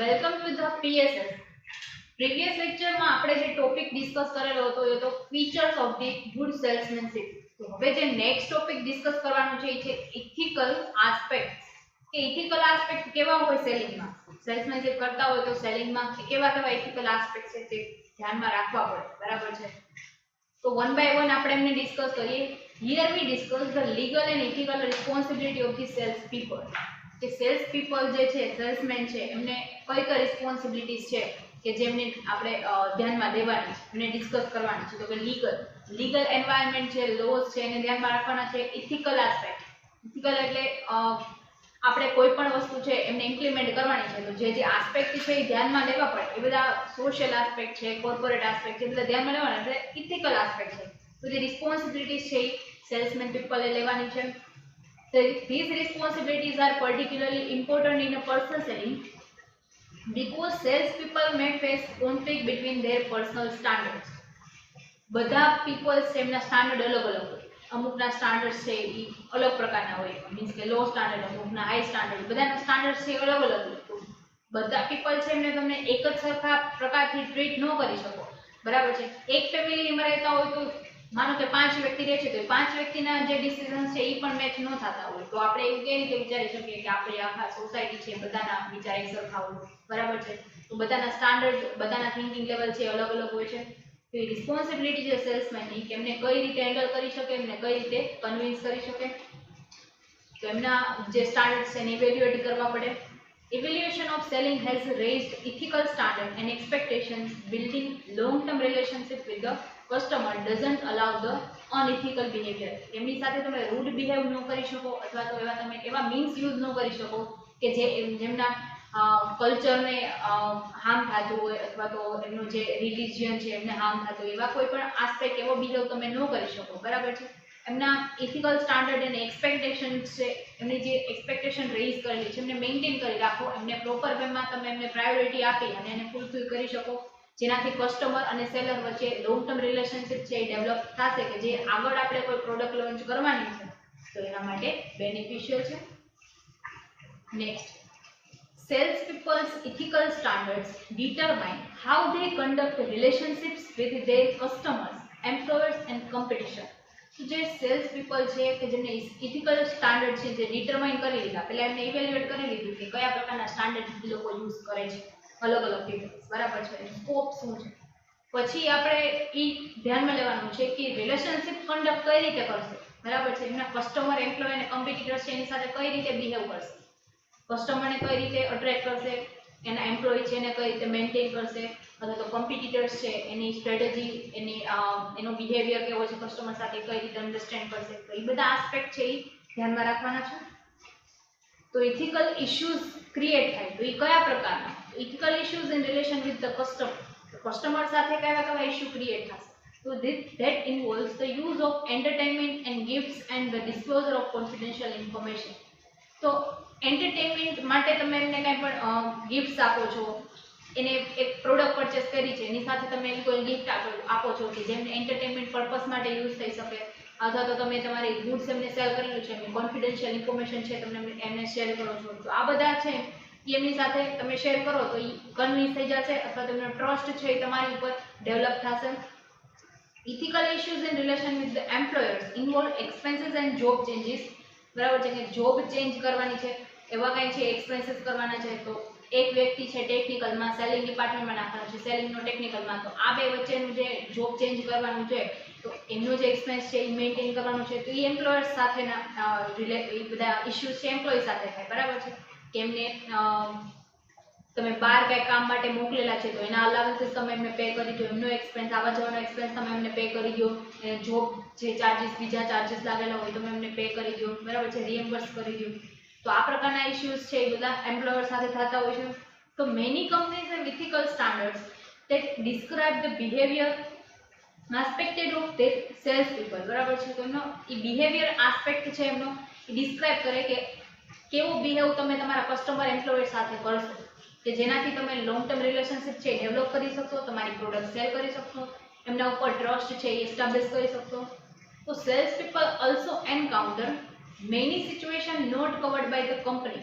Welcome to the PSS. Previous લેક્ચરમાં આપણે જે ટોપિક ડિસ્કસ કરેલો હતો એ તો ફીચર્સ ઓફ ધી ગુડ સેલ્સમેનશિપ. તો હવે જે નેક્સ્ટ ટોપિક ડિસ્કસ કરવાનો છે એ છે ઇથિકલ આસ્પેક્ટ. કે ઇથિકલ આસ્પેક્ટ કેવા હોય સેલિંગમાં, સેલ્સમેનશિપ કરતા હોય તો સેલિંગમાં કેવા કેવા ઇથિકલ આસ્પેક્ટ છે તે ધ્યાનમાં રાખવા પડે. બરાબર છે? તો વન બાય વન આપણે એમને ડિસ્કસ કરીએ. Here we discuss the legal and ethical responsibility of the sales people. કે સેલ્સ પીપલ જે છે, સેલ્સમેન છે, એમને કઈ કઈ રિસ્પોન્સિબિલિટીઝ છે કે જેમને આપણે ધ્યાનમાં દેવાની છે, એમને ડિસ્કસ કરવાની છે. તો કે લીગલ એન્વાયરમેન્ટ છે, લોઝ છે, એને ધ્યાનમાં રાખવાના છે. ઇથિકલ આસ્પેક્ટ, ઇથિકલ એટલે આપણે કોઈ પણ વસ્તુ છે એમને ઇમ્પ્લિમેન્ટ કરવાની છે, તો જે જે આસ્પેક્ટ છે એ ધ્યાનમાં લેવા પડે. એ બધા સોશિયલ આસ્પેક્ટ છે, કોર્પોરેટ આસ્પેક્ટ છે, એટલે ધ્યાનમાં લેવાના એટલે ઇથિકલ આસ્પેક્ટ છે. તો જે રિસ્પોન્સિબિલિટીઝ છે એ સેલ્સમેન પીપલે લેવાની છે. So these responsibilities are particularly important in a personal setting because salespeople may face conflict between their personal standards. બધા પીપલ્સ એમના સ્ટાન્ડર્ડ અલગ અલગ હોય. અમુકના સ્ટાન્ડર્ડ છે એ અલગ પ્રકારના હોય, મીન્સ કે લો સ્ટાન્ડર્ડ, અમુકના હાઈ સ્ટાન્ડર્ડ, બધાના સ્ટાન્ડર્ડ છે અલગ અલગ હોય. તો બધા પીપલ છે એમને તમને એક જ સરખા પ્રકારથી ટ્રીટ ન કરી શકો. બરાબર છે? એક ફેમિલીમાં રહેતા હોય તો માનો કે 5 વ્યક્તિ રહે છે, તો 5 વ્યક્તિના જે ડિસિઝન છે એ પણ મેચ ન થતા હોય, તો આપણે એવું કેવી રીતે વિચારી શકીએ કે આપણે આખા સોસાયટી છે બધાના વિચાર એક સરખા હોય. બરાબર છે? તો બધાના સ્ટાન્ડર્ડ, બધાના થિંકિંગ લેવલ છે અલગ અલગ હોય છે. તો એ રિસ્પોન્સિબિલિટી છે સેલ્સમેનની કે એમને કઈ રીતે હેન્ડલ કરી શકે, એમને કઈ રીતે કન્વિન્સ કરી શકે. તો એમના જે સ્ટાન્ડર્ડ છે એને ઇવેલ્યુએટ કરવા પડે. Evaluation of selling has raised ethical standards and expectations. Building long-term relationship with the customer doesn't allow the unethical behavior. એમની સાથે તમે રૂડ બિહેવ ન કરી શકો, અથવા તો એવા તમે એવા મીન્સ યુઝ ન કરી શકો કે જેમના કલ્ચરને હાર્મ થતું હોય, અથવા તો એમનું જે રિલિજિયન છે એમને હાર્મ થતું હોય, એવા કોઈ પણ આસ્પેક્ટ એવો બિહેવ તમે ન કરી શકો. બરાબર છે? એમના ઇથિકલ સ્ટાન્ડર્ડ અને એક્સપેક્ટેશન છે, એમની જે એક્સપેક્ટેશન રેઇઝ કરેલી છે એમને મેન્ટેન કરી રાખો. એમને પ્રોપર વેમાં તમે એમને પ્રાયોરિટી આપી અને એને ફૂલફિલ કરી શકો, જેનાથી કસ્ટમર અને સેલર વચ્ચે લોંગ ટર્મ રિલેશનશિપ છે એ ડેવલપ થશે, કે જે આગળ આપણે કોઈ પ્રોડક્ટ લોન્ચ કરવાની છે તો એના માટે બેનિફિશિયલ છે. Next, sales people's ethical standards determine how they conduct relationships with their customers, employers and competition. તો જે સેલ્સ પીપલ છે કે જેમને ઇથિકલ સ્ટાન્ડર્ડ છે જે ડિટરમાઇન કરી લીધા, પહેલા એમને ઇવેલ્યુએટ કરી લીધું કે કયા પ્રકારના સ્ટાન્ડર્ડ લોકો યુઝ કરે છે અલગ અલગ પીપલ્સ. બરાબર છે? સ્કોપ શું છે. પછી આપણે એ ધ્યાનમાં લેવાનું છે કે રિલેશનશિપ કન્ડક્ટ કઈ રીતે કરશે. બરાબર છે? એમના કસ્ટમર, એમ્પ્લોય અને કોમ્પિટિટર્સ છે એની સાથે કઈ રીતે બિહેવ કરશે, કસ્ટમરને કઈ રીતે અટ્રેક્ટ કરશે, એના એમ્પ્લોય છે એને કઈ રીતે મેન્ટેન કરશે, અથવા તો કોમ્પિટિટર્સ છે એની સ્ટ્રેટેજી, એનો બિહેવિયર કેવો છે, કસ્ટમર સાથે કઈ રીતે અન્ડરસ્ટેન્ડ કરશે. તો એ બધા આસ્પેક્ટ છે એ ધ્યાનમાં રાખવાના છે. તો ઇથિકલ ઇશ્યુઝ ક્રિએટ થાય તો એ કયા પ્રકારના, ethical issues in relation with the customer સાથે કયા કયા ઇશ્યુ ક્રિએટ થશે. તો that involves the use of entertainment and gifts and the disclosure of confidential information. તો એન્ટરટેનમેન્ટ માટે તમે એમને કંઈ પણ ગિફ્ટ્સ આપો છો, એને એક પ્રોડક્ટ પરચેસ કરી છે એની સાથે તમે એની કોઈ ગિફ્ટ આપો છો કે જેમને એન્ટરટેનમેન્ટ પર્પસ માટે યુઝ થઈ શકે, અથવા તો તમે તમારી ગુડ્સ એમને સેલ કરેલું છે, એમની કોન્ફિડેન્શિયલ ઇન્ફોર્મેશન છે તમે એમને શેર કરો છો. તો આ બધા છે એ એમની સાથે તમે શેર કરો તો એ કન્વિન્સ થઈ જશે, અથવા તેમનો ટ્રસ્ટ છે એ તમારી ઉપર ડેવલપ થશે. Ethical issues in relation with the employers involve expenses and job changes. બરાબર છે? કે જોબ ચેન્જ કરવાની છે, એવા કંઈ છે એક્સપેન્સીસ કરવાના છે, તો એક વ્યક્તિ છે ટેકનિકલમાં, સેલિંગ ડિપાર્ટમેન્ટમાં નાખવાનો છે, સેલિંગનો ટેકનિકલમાં, તો આ બે વચ્ચેનું જે જોબ ચેન્જ કરવાનું છે તો એમનો જે એક્સપેન્સ છે એ મેન્ટેન કરવાનું છે. તો એ એમ્પ્લોયર્સ સાથેના એ બધા ઇશ્યુઝ છે એમ્પ્લોય સાથે થાય. બરાબર છે? કે એમને તમે બહાર કંઈ કામ માટે મોકલેલા છે તો એના અલાવન્સીસ તમે એમને પે કરી દો, એમનો એક્સપેન્સ, આવવા જવાનો એક્સપેન્સ તમે એમને પે કરી દો, જોબ જે ચાર્જીસ, બીજા ચાર્જીસ લાગેલા હોય તમે એમને પે કરી દો. બરાબર છે? રિએમ્બર્સ કરી દો. તો આ પ્રકારના ઇશ્યુઝ છે એ બધા એમ્પ્લોયર સાથે થતા હોય છે. તો many companies have ethical standards that describe the behavior aspected of their sales people. બરાબર છે? તો એમનો એ બિહેવિયર આસ્પેક્ટ છે એમનો એ ડિસ્ક્રાઇબ કરે કે કેવો બિહેવ તમે તમારા કસ્ટમર, એમ્પ્લોયર સાથે કરશો કે જેનાથી તમે લોંગ ટર્મ રિલેશનશિપ છે ડેવલપ કરી શકશો, તમારી પ્રોડક્ટ સેલ કરી શકશો, એમના ઉપર ટ્રસ્ટ છે એ એસ્ટાબ્લિશ કરી શકશો. તો sales people also encounter many situations not covered by the company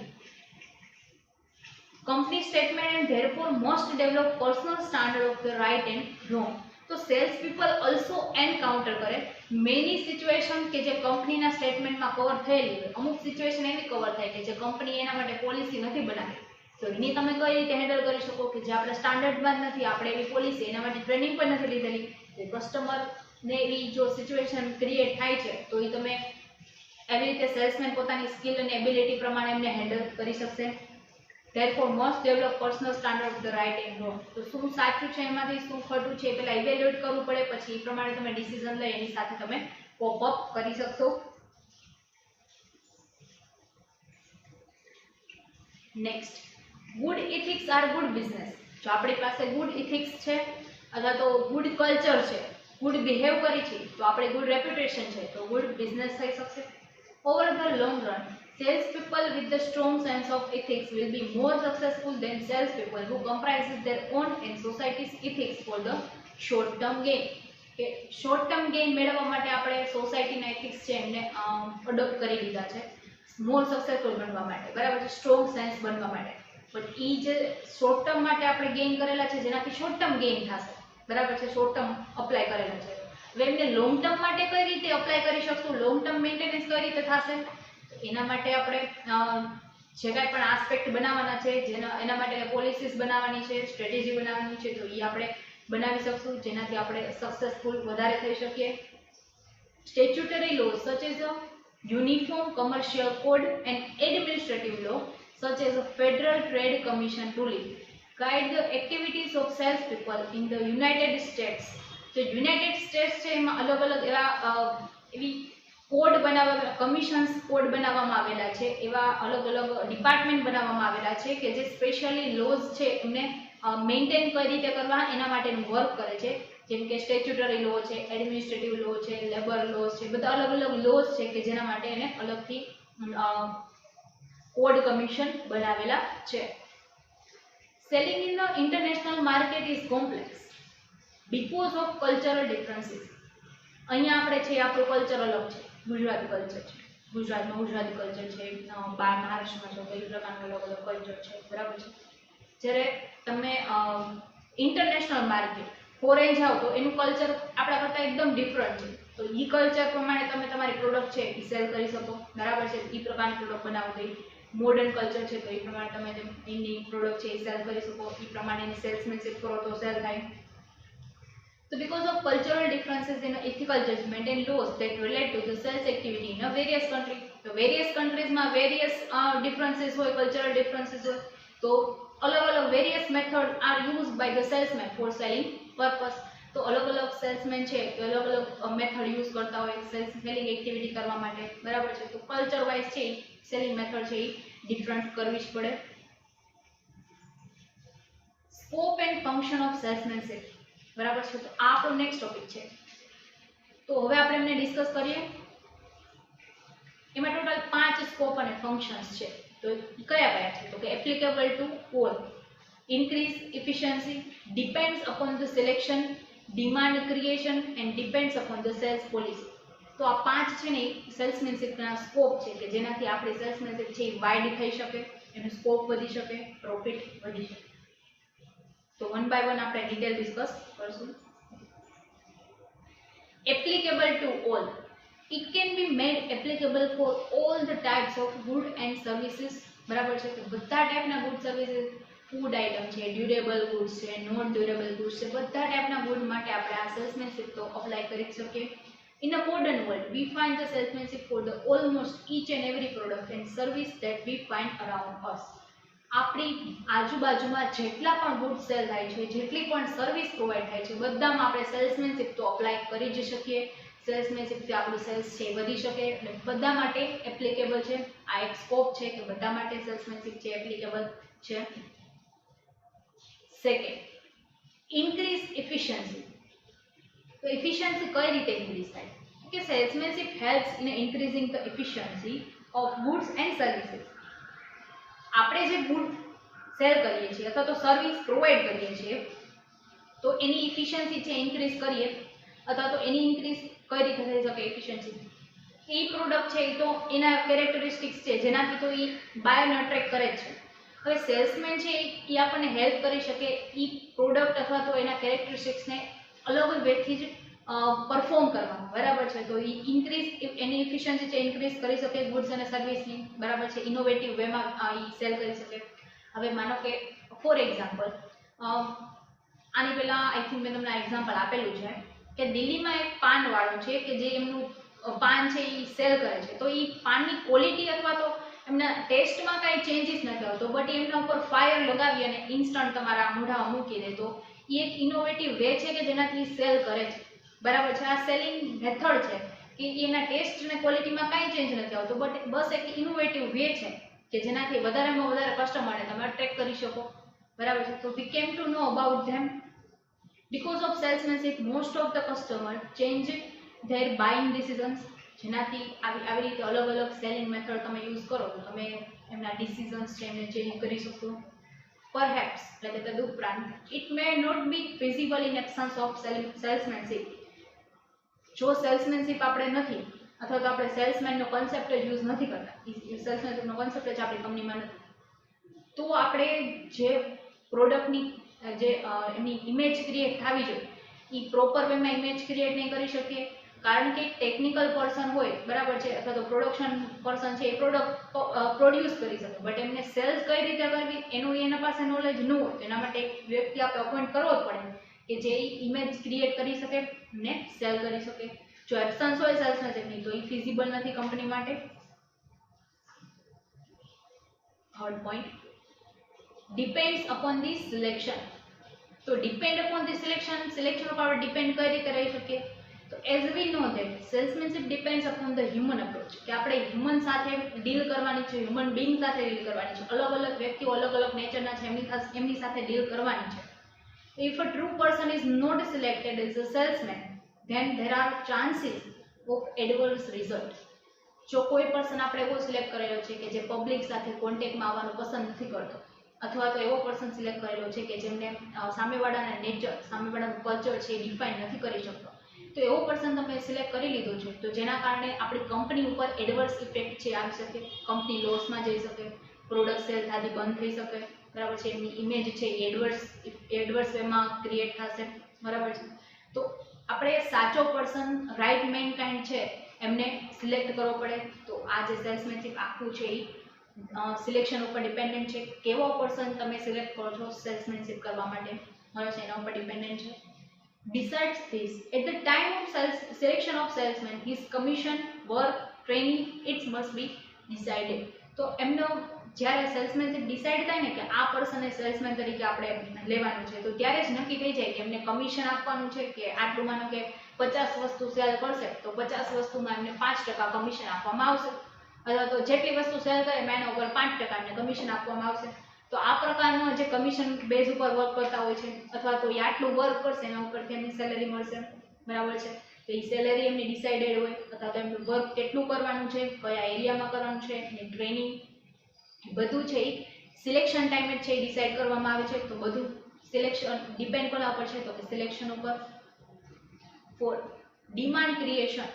company statement and therefore must develop personal standard of the right and wrong. તો સેલ્સ પીપલ ઓલ્સો એન્કાઉન્ટર કરે મેની સિચ્યુએશન કે જે કંપનીના સ્ટેટમેન્ટમાં cover થયેલી હોય. અમુક situation એવી કવર થાય કે જે કંપની એના માટે પોલિસી નથી બનાવી, તો એની તમે કઈ રીતે હેન્ડલ કરી શકો કે જે આપણે સ્ટાન્ડર્ડમાં જ નથી, આપણે એવી પોલિસી એના માટે ટ્રેનિંગ પણ નથી લીધેલી, તો કસ્ટમરને એવી જો સિચ્યુએશન ક્રિએટ થાય છે તો એ તમે એવી રીતે સેલ્સમેન પોતાની સ્કિલ અને એબિલિટી પ્રમાણે એમને હેન્ડલ કરી શકશે. therefore must develop personal standard of the right and wrong. તો શું સાચું છે એમાંથી શું ખોટું છે પહેલા ઇવેલ્યુએટ કરવું પડે, પછી એ પ્રમાણે તમે ડિસિઝન લઈ એની સાથે તમે પોપ અપ કરી શકશો. Next, good ethics are good business. જો આપણી પાસે ગુડ ઇથિક્સ છે અથવા તો ગુડ કલ્ચર છે, ગુડ બિહેવ કરી છે, તો આપણે ગુડ રેપ્યુટેશન છે, તો ગુડ બિઝનેસ થઈ શકશે. over the long run, salespeople with the strong sense of ethics will be more successful than salespeople who comprises their own and society's ethics for the short term gain. કે short term gain મેળવવા માટે આપણે સોસાયટીના ethics છે એમને adopt કરી લીધા છે મોર સક્સેસફુલ બનવા માટે, બરાબર છે, સ્ટ્રોંગ સેન્સ બનવા માટે. બટ એ જે શોર્ટ ટર્મ માટે આપણે ગેઇન કરેલા છે જેનાથી શોર્ટ ટર્મ ગેઇન થશે, બરાબર છે, શોર્ટ ટર્મ અપ્લાય કરેલા છે, હવે એમને લોંગ ટર્મ માટે કઈ રીતે અપ્લાય કરી શકશું, લોંગ ટર્મ મેન્ટેનન્સ કઈ રીતે થશે, એના માટે આપણે જે કાંઈ પણ આસ્પેક્ટ બનાવવાના છે, એના માટે પોલિસીસ બનાવવાની છે, સ્ટ્રેટેજી બનાવવાની છે, તો એ આપણે બનાવી શકશું જેનાથી આપણે સક્સેસફુલ વધારે થઈ શકીએ. Statutory law such as a uniform commercial code and administrative law such as a Federal Trade Commission ruling guide the activities of sales people in the United States. તો યુનાઇટેડ સ્ટેટ્સ છે એમાં અલગ અલગ એવી code બનાવવા, commissions code બનાવવામાં આવેલા છે, એવા અલગ અલગ ડિપાર્ટમેન્ટ બનાવવામાં આવેલા છે કે જે સ્પેશિયલી લોઝ છે એમને મેન્ટેન કઈ રીતે કરવા એના માટેનું વર્ક કરે છે. જેમ કે સ્ટેચ્યુટરી લો છે, એડમિનિસ્ટ્રેટિવ લો છે, લેબર લોઝ છે, બધા અલગ અલગ લોઝ છે કે જેના માટે એને અલગથી કોડ કમિશન બનાવેલા છે. Selling in the international market is complex because of cultural differences. અહીંયા આપણે છે આપણું કલ્ચર અલગ છે, ગુજરાતી કલ્ચર છે, ગુજરાતમાં ગુજરાતી કલ્ચર છે, બહાર મહારાષ્ટ્રમાં જો કઈ પ્રકારનું અલગ અલગ કલ્ચર છે, બરાબર છે. જ્યારે તમે ઇન્ટરનેશનલ માર્કેટ ફોરેન જાઓ તો એનું કલ્ચર આપણા કરતાં એકદમ ડિફરન્ટ છે, તો એ કલ્ચર પ્રમાણે તમે તમારી પ્રોડક્ટ છે એ સેલ કરી શકો, બરાબર છે, એ પ્રકારની પ્રોડક્ટ બનાવો તો મોડર્ન કલ્ચર છે તો એ પ્રમાણે તમે એની પ્રોડક્ટ છે એ સેલ કરી શકો, એ પ્રમાણે એની સેલ્સમેનશિપ કરો તો સેલ થાય. So because of cultural differences in ethical judgment and laws that relate to the sales activity in a various countries, so various countries માં various differences હોય, cultural differences હોય, તો અલગ અલગ various methods are used by the salesman for selling purpose. તો અલગ અલગ salesman છે તો અલગ અલગ મેથડ યુઝ કરતા હોય સેલિંગ એક્ટિવિટી કરવા માટે, બરાબર છે, તો કલ્ચર વાઇઝ છે સેલિંગ મેથડ છે એ ડિફરન્ટ કરવી જ પડે. સ્કોપ એન્ડ ફંક્શન ઓફ સેલ્સમેનશિપ, બરાબર છે, તો આ આપણો નેક્સ્ટ ટોપિક છે. તો હવે આપણે એમને ડિસ્કસ કરીએ. એમાં ટોટલ 5 સ્કોપ અને ફંક્શન્સ છે, તો કયા કયા છે, તો કે applicable to all, increase efficiency, depends upon the selection, demand creation and depends upon the sales policy. તો આ 5 છે ને સેલ્સમેનશિપના સ્કોપ છે કે જેનાથી આપણી સેલ્સમેનશિપ છે એ વાઇડ થઈ શકે, એનો સ્કોપ વધી શકે, પ્રોફિટ વધી શકે. તો વન બાય વન આપણે ડિટેલ ડિસ્કસ કરશું. Applicable to all, it can be made applicable for all the types of good and services, બરાબર છે, તો બધા ટાઈપના ગુડ સર્વિસીસ, ફૂડ આઇટમ છે, ડ્યુરેબલ ગુડ્સ છે, નોન ડ્યુરેબલ ગુડ્સ છે, બધા ટાઈપના ગુડ માટે આપણે આ સેલ્સમેનશિપ તો અપ્લાય કરી શકીએ. In a modern world, we find the salesmanship for the almost each and every product and service that we find around us. આપણી આજુબાજુમાં જેટલા પણ ગુડ સેલ થાય છે, જેટલી પણ સર્વિસ પ્રોવાઈડ થાય છે, બધામાં આપણે સેલ્સમેનશિપ તો અપ્લાય કરી જ શકીએ. સેલ્સમેનશિપથી આપણું સેલ્સ છે વધી શકે, એટલે બધા માટે એપ્લિકેબલ છે. આ એક સ્કોપ છે કે બધા માટે સેલ્સમેનશિપ છે એપ્લિકેબલ છે. Second, increase efficiency. તો એફિશિયન્સી કઈ રીતે ઇન્ક્રીઝ થાય કે salesmanship helps in increasing the efficiency of goods and services. આપણે જે ગુડ સેલ કરીએ છીએ અથવા તો સર્વિસ પ્રોવાઈડ કરીએ છીએ તો એની એફિશિયન્સી છે ઇન્ક્રીઝ કરીએ અથવા તો એની ઇન્ક્રીઝ કઈ રીતે થઈ શકે એફિશિયન્સી, એ પ્રોડક્ટ છે એ તો એના કેરેક્ટરિસ્ટિક્સ છે જેનાથી તો એ બાયરને અટ્રેક્ટ કરે જ છે. હવે સેલ્સમેન છે એ આપણને હેલ્પ કરી શકે એ પ્રોડક્ટ અથવા તો એના કેરેક્ટરિસ્ટિક્સને અલગ વેથી જ પરફોર્મ કરવામાં, બરાબર છે. તો એ ઇન્ક્રીઝ એની એફિશિયન્સી છે ઇન્ક્રીઝ કરી શકે ગુડ્સ અને સર્વિસની, બરાબર છે. ઇનોવેટિવ વેમાં એ સેલ કરી શકે. હવે માનો કે ફોર એક્ઝામ્પલ આની પહેલાં આઈ થિંક મેં તમને એક્ઝામ્પલ આપેલું છે કે દિલ્હીમાં એક પાનવાળું છે કે જે એમનું પાન છે એ સેલ કરે છે. તો એ પાનની ક્વોલિટી અથવા તો એમના ટેસ્ટમાં કાંઈ ચેન્જીસ નથી આવતો, બટ એમના ઉપર ફાયર લગાવી અને ઇન્સ્ટન્ટ તમારા મોઢામાં મૂકી દે. તો એ એક ઇનોવેટિવ વે છે કે જેનાથી સેલ કરે છે, બરાબર છે. આ સેલિંગ મેથડ છે કે એના ટેસ્ટ અને ક્વોલિટીમાં કાંઈ ચેન્જ નથી આવતો, બટ બસ એક ઇનોવેટિવ વે છે કે જેનાથી વધારેમાં વધારે કસ્ટમરને તમે અટ્રેક્ટ કરી શકો, બરાબર છે. તો we came to know about them. Because of salesmanship, most of the customer change their buying decisions. જેનાથી આવી રીતે અલગ અલગ સેલિંગ મેથડ તમે યુઝ કરો તો તમે એમના ડિસિઝન્સ છે એમને ચેન્જ કરી શકશો. Perhaps, એટલે કે તદુપરાંત, it may not be feasible in absence of salesmanship. જો સેલ્સમેનશિપ આપણે નથી અથવા તો આપણે સેલ્સમેનનો કોન્સેપ્ટ જ યુઝ નથી કરતા, સેલ્સમેનશિપનો કોન્સેપ્ટ જ આપણી કંપનીમાં નથી, તો આપણે જે પ્રોડક્ટની જે એની ઇમેજ ક્રિએટ થવી જોઈએ એ પ્રોપર વેમાં ઇમેજ ક્રિએટ નહીં કરી શકીએ, કારણ કે ટેકનિકલ પર્સન હોય, બરાબર છે, અથવા તો પ્રોડક્શન પર્સન છે એ પ્રોડક્ટ પ્રોડ્યુસ કરી શકે, બટ એમને સેલ્સ કઈ રીતે કરવી એનું એના પાસે નોલેજ ન હોય. તો એના માટે એક વ્યક્તિ આપણે અપોઇન્ટ કરવો જ પડે કે જે ઇમેજ ક્રિએટ કરી શકે ને સેલ કરી શકે. જો એબ્સન્સ હોય સેલ્સમેનશિપની તો એ ફિઝિબલ નથી કંપની માટે. Third point, depends upon the selection. તો ડિપેન્ડ અપોન ધી સિલેક્શન ઉપર આપણે ડિપેન્ડ કઈ રીતે રહી શકીએ. તો as we know that salesmanship depends upon the human approach, કે આપણે હ્યુમન સાથે ડીલ કરવાની છે, હ્યુમન બીંગ સાથે ડીલ કરવાની છે, અલગ અલગ વ્યક્તિઓ અલગ અલગ નેચરના છે એમની સાથે ડીલ કરવાની છે. If a true person is not selected as a salesman, then there are chances of adverse result. જો કોઈ પર્સન આપણે એવો સિલેક્ટ કરેલો છે કે જે પબ્લિક સાથે કોન્ટેક્ટમાં આવવાનું પસંદ નથી કરતો, અથવા તો એવો પર્સન સિલેક્ટ કરેલો છે કે જેમને સામેવાળાના નેચર, સામેવાળાનું કલ્ચર છે એ ડિફાઇન નથી કરી શકતો, તો એવો પર્સન તમે સિલેક્ટ કરી લીધો છે તો જેના કારણે આપણી કંપની ઉપર એડવર્સ ઇફેક્ટ છે આવી શકે, કંપની લોસમાં જઈ શકે, પ્રોડક્ટ સેલ થતી બંધ થઈ શકે, બરાબર છે. એમની ઇમેજ છે એ એડવર્સ વેમાં ક્રિએટ થશે, બરાબર છે. તો આપણે સાચો પર્સન, રાઇટ મેનકાઇન્ડ છે એમને સિલેક્ટ કરવો પડે. તો આ જે સેલ્સમેનશિપ આખું છે એ સિલેક્શન ઉપર ડિપેન્ડન્ટ છે. કેવો પર્સન તમે સિલેક્ટ કરો છો સેલ્સમેનશિપ કરવા માટે, બરાબર છે, એના ઉપર ડિપેન્ડન્ટ છે. Besides this, at the time of selection of salesman, his commission, work, training, it must be decided. તો એમનો જ્યારે સેલ્સમેનશિપ ડિસાઇડ થાય ને કે આ પર્સનને સેલ્સમેન તરીકે આપણે લેવાનું છે, તો ત્યારે જ નક્કી થઈ જાય કે એમને કમિશન આપવાનું છે કે આટલું. માનો કે 50 વસ્તુ સેલ કરશે તો 50 વસ્તુમાં એમને 5% કમિશન આપવામાં આવશે, અથવા તો જેટલી વસ્તુ સેલ કરે એના ઉપર 5% એમને કમિશન આપવામાં આવશે. તો આ પ્રકારનો જે કમિશન બેઝ ઉપર વર્ક કરતા હોય છે, અથવા તો એ આટલું વર્ક કરશે એના ઉપરથી એમની સેલેરી મળશે, બરાબર છે. તો એ સેલેરી એમની ડિસાઇડેડ હોય, અથવા તો એમનું વર્ક કેટલું કરવાનું છે, કયા એરિયામાં કરવાનું છે, એની ટ્રેનિંગ, બધું છે એ સિલેક્શન ટાઈમે છે એ ડિસાઇડ કરવામાં આવે છે. તો બધું સિલેક્શન ડિપેન્ડ કોના ઉપર છે, તો કે સિલેક્શન ઉપર. Four, demand creation.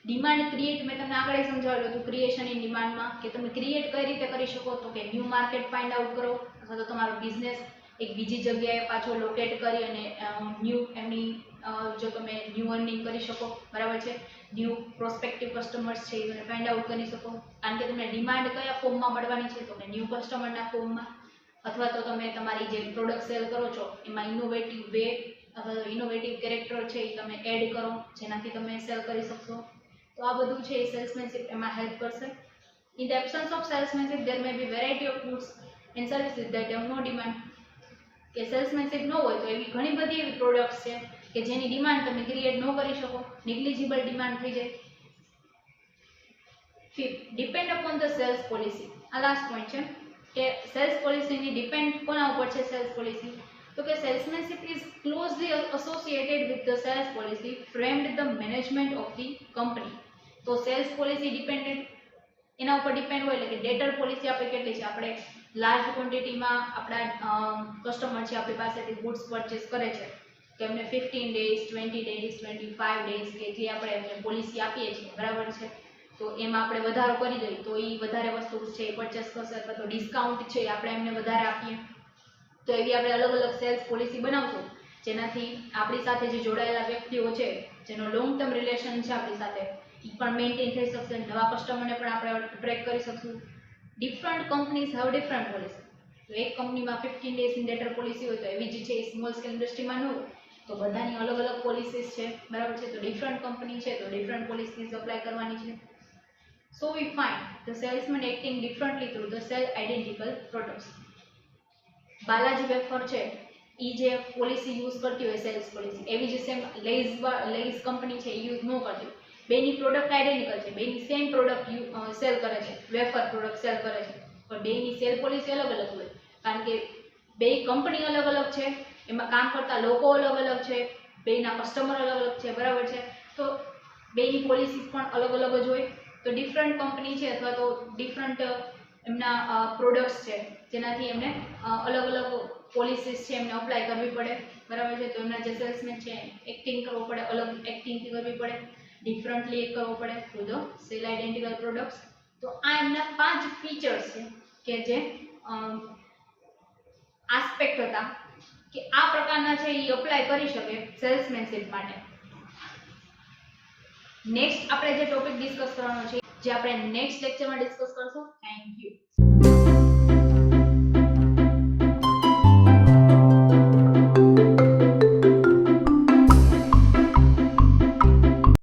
Demand create મેં તમને આગળ સમજાવેલું હતું ક્રિએશન ઇન ડિમાન્ડમાં, કે તમે ક્રિએટ કઈ રીતે કરી શકો, તો કે ન્યૂ માર્કેટ ફાઇન્ડ આઉટ કરો, અથવા તો તમારો બિઝનેસ એક બીજી જગ્યાએ પાછો લોકેટ કરી અને ન્યૂ એમની જો તમે ન્યૂ અર્નિંગ કરી શકો, બરાબર છે. ન્યૂ પ્રોસ્પેક્ટિવ કસ્ટમર્સ છે એ ફાઇન્ડ આઉટ કરી શકો, કારણ કે તમને ડિમાન્ડ કયા ફોર્મમાં મળવાની છે, તો કે ન્યૂ કસ્ટમરના ફોર્મમાં, અથવા તો તમે તમારી જે પ્રોડક્ટ સેલ કરો છો એમાં ઇનોવેટિવ વે અથવા તો ઇનોવેટિવ કેરેક્ટર છે એ તમે એડ કરો, જેનાથી તમે સેલ કરી શકશો. તો આ બધું છે એ સેલ્સમેનશિપ એમાં હેલ્પ કરશે. In the absence of salesmanship there may be variety of goods and services that have no demand. કે સેલ્સમેનશિપ ન હોય તો એવી ઘણી બધી એવી પ્રોડક્ટ્સ છે કે જેની ડિમાન્ડ તમે ક્રિએટ ન કરી શકો, નિગ્લિજિબલ ડિમાન્ડ થઈ જાય. Fifth, depend upon the sales policy. આ લાસ્ટ પોઈન્ટ છે કે સેલ્સ પોલિસીની ડિપેન્ડ કોના ઉપર છે સેલ્સ પોલિસી, તો કે salesmanship is closely associated with the sales policy framed the management of the company. તો સેલ્સ પોલિસી ડિપેન્ડન્ટ એના ઉપર ડિપેન્ડ હોય, એટલે કે ડેટર પોલિસી આપણે કેટલી છે, આપણે લાર્જ ક્વોન્ટિટીમાં આપણા કસ્ટમર છે આપણી પાસેથી ગુડ્સ પરચેસ કરે છે તો એમને 15 ડેઝ, 20 ડેઝ, 25 ડેઝ કે એટલી આપણે એમને પોલિસી આપીએ છીએ, બરાબર છે. તો એમાં આપણે વધારો કરી દઈએ તો એ વધારે વસ્તુ છે એ પરચેસ કરશે, અથવા તો ડિસ્કાઉન્ટ છે આપણે એમને વધારે આપીએ. તો એવી આપણે અલગ અલગ સેલ્સ પોલિસી બનાવશું, જેનાથી આપણી સાથે જે જોડાયેલા વ્યક્તિઓ છે, જેનો લોંગ ટર્મ રિલેશન છે આપણી સાથે, એ પણ મેન્ટેન થઈ શકશે. નવા કસ્ટમરને પણ આપણે ટ્રેક કરી શકશું. Different companies have different policy. તો એક કંપનીમાં 15 ડેઝ ઇન ડેટર પોલિસી હોય, તો એવી જ છે સ્મોલ સ્કેલ ઇન્ડસ્ટ્રીમાં ન હોય. તો બધાની અલગ અલગ પોલિસીસ છે, બરાબર છે. તો ડિફરન્ટ કંપની છે તો ડિફરન્ટ પોલિસીસ અપ્લાય કરવાની છે. So we find the salesman acting differently through the sell identical products. Balaji wafer છે એ જે પોલિસી યુઝ કરતી હોય સેલ્સ પોલિસી, એવી જ સેમ લેઝ કંપની છે એ યુઝ ન કરતી હોય. બેની પ્રોડક્ટ આઇડેન્ટિકલ છે, બેની સેમ પ્રોડક્ટ સેલ કરે છે, વેફર પ્રોડક્ટ સેલ કરે છે, પણ બેની સેલ પોલિસી અલગ અલગ હોય. કારણ કે બે કંપની અલગ અલગ છે, એમાં કામ કરતા લોકો અલગ અલગ છે, બેના કસ્ટમર અલગ અલગ છે, બરાબર છે. તો બેની પોલિસી પણ અલગ અલગ જ હોય. તો ડિફરન્ટ કંપની છે અથવા તો ડિફરન્ટ એમના પ્રોડક્ટ્સ છે, જેનાથી એમને અલગ અલગ પોલિસીસ છે એમને અપ્લાય કરવી પડે, બરાબર છે. તો એમના જે સેલ્સમેન છે એક્ટિંગ કરવો પડે, અલગ એક્ટિંગથી કરવી પડે, ડિફરન્ટલી કરવો પડે through the cell identical products. તો આ એમના 5 ફીચર્સ છે કે જે આસ્પેક્ટ હતા કે આ પ્રકારના છે એ અપ્લાય કરી શકે સેલ્સમેનશિપ માટે. નેક્સ્ટ આપણે જે ટોપિક ડિસ્કસ કરવાનો છે, જે આપણે નેક્સ્ટ લેક્ચરમાં ડિસ્કસ કરશું. Thank you.